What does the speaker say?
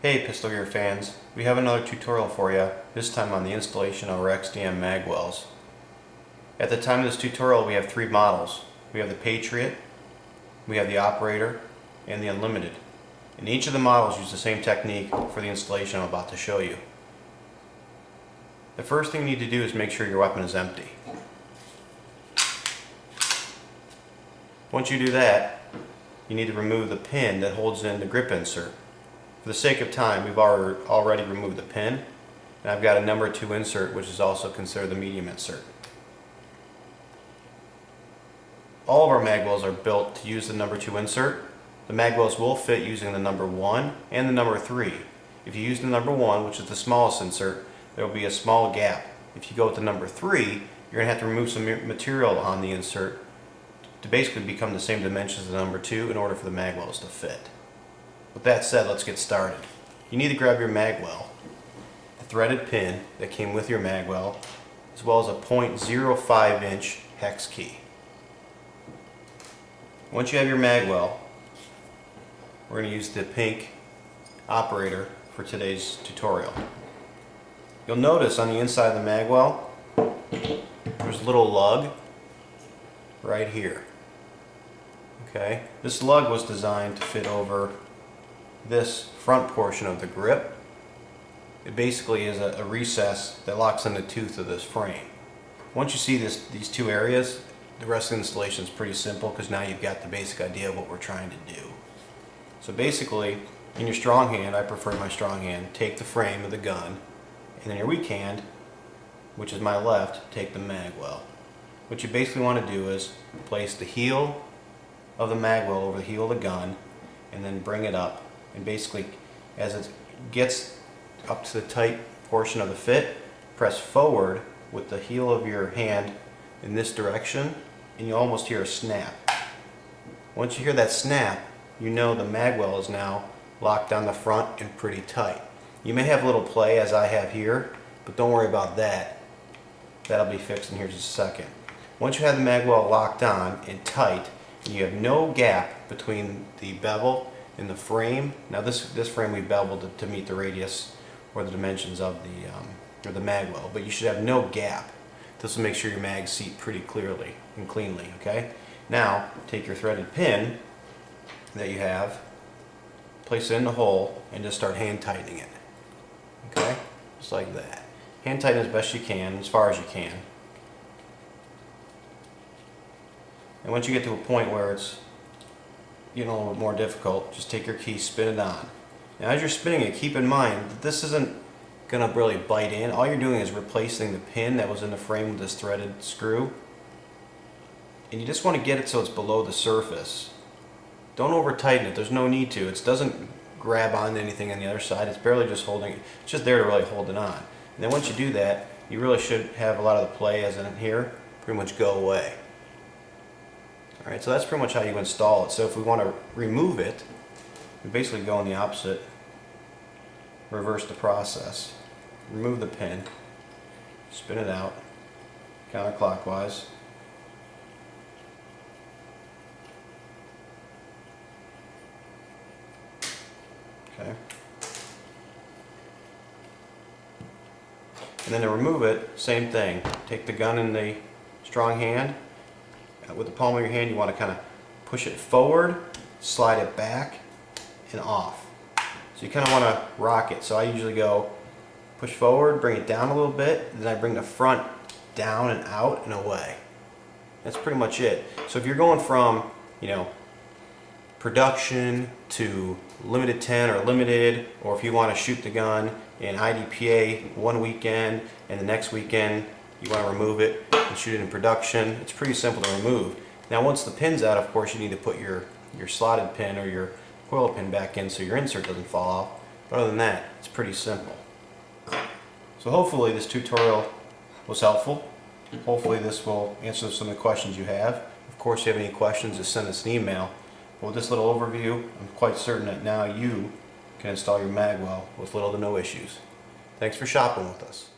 Hey PistolGear fans, we have another tutorial for you, this time on the installation of our XDm Magwells. At the time of this tutorial we have three models. We have the Patriot, we have the Operator, and the Unlimited. And each of the models use the same technique for the installation I'm about to show you. The first thing you need to do is make sure your weapon is empty. Once you do that, you need to remove the pin that holds in the grip insert. For the sake of time, we've already removed the pin, and I've got a number 2 insert, which is also considered the medium insert. All of our magwells are built to use the number 2 insert. The magwells will fit using the number 1 and the number 3. If you use the number 1, which is the smallest insert, there will be a small gap. If you go with the number 3, you're going to have to remove some material on the insert to basically become the same dimensions as the number 2 in order for the magwells to fit. With that said, let's get started. You need to grab your magwell, the threaded pin that came with your magwell, as well as a 0.05 inch hex key. Once you have your magwell, we're going to use the pink Operator for today's tutorial. You'll notice on the inside of the magwell there's a little lug right here. Okay, this lug was designed to fit over this front portion of the grip. It basically is a recess that locks in the tooth of this frame. Once you see these two areas, the rest of the installation is pretty simple because now you've got the basic idea of what we're trying to do. So basically, in your strong hand, I prefer my strong hand, take the frame of the gun, and in your weak hand, which is my left, take the magwell. What you basically want to do is place the heel of the magwell over the heel of the gun and then bring it up. And basically, as it gets up to the tight portion of the fit, press forward with the heel of your hand in this direction, and you almost hear a snap. Once you hear that snap, you know the magwell is now locked on the front and pretty tight. You may have a little play, as I have here, but don't worry about that. That'll be fixed in here just a second. Once you have the magwell locked on and tight, and you have no gap between the bevel and the frame. Now this frame we beveled to meet the radius or the dimensions of the magwell, but you should have no gap. This will make sure your mags seat pretty clearly and cleanly. Okay. Now take your threaded pin that you have, place it in the hole, and just start hand tightening it. Okay, just like that. Hand tighten as best you can, as far as you can. And once you get to a point where it's getting a little bit more difficult, just take your key, spin it on. Now as you're spinning it, keep in mind that this isn't going to really bite in. All you're doing is replacing the pin that was in the frame with this threaded screw. And you just want to get it so it's below the surface. Don't over tighten it, there's no need to. It doesn't grab onto anything on the other side, it's barely just holding it. It's just there to really hold it on. And then once you do that, you really should have a lot of the play, as in here, pretty much go away. Alright, so that's pretty much how you install it. So if we want to remove it, we basically go in the opposite, reverse the process. Remove the pin, spin it out, counterclockwise. Okay. And then to remove it, same thing. Take the gun in the strong hand. With the palm of your hand, you want to kind of push it forward, slide it back, and off. So you kind of want to rock it. So I usually go push forward, bring it down a little bit, and then I bring the front down and out and away. That's pretty much it. So if you're going from, production to limited 10 or limited, or if you want to shoot the gun in IDPA one weekend and the next weekend you want to remove it and shoot it in production, it's pretty simple to remove. Now once the pin's out, of course you need to put your slotted pin or your coil pin back in so your insert doesn't fall off. But other than that, it's pretty simple. So hopefully this tutorial was helpful. Hopefully this will answer some of the questions you have. Of course, if you have any questions, just send us an email. But with this little overview, I'm quite certain that now you can install your magwell with little to no issues. Thanks for shopping with us.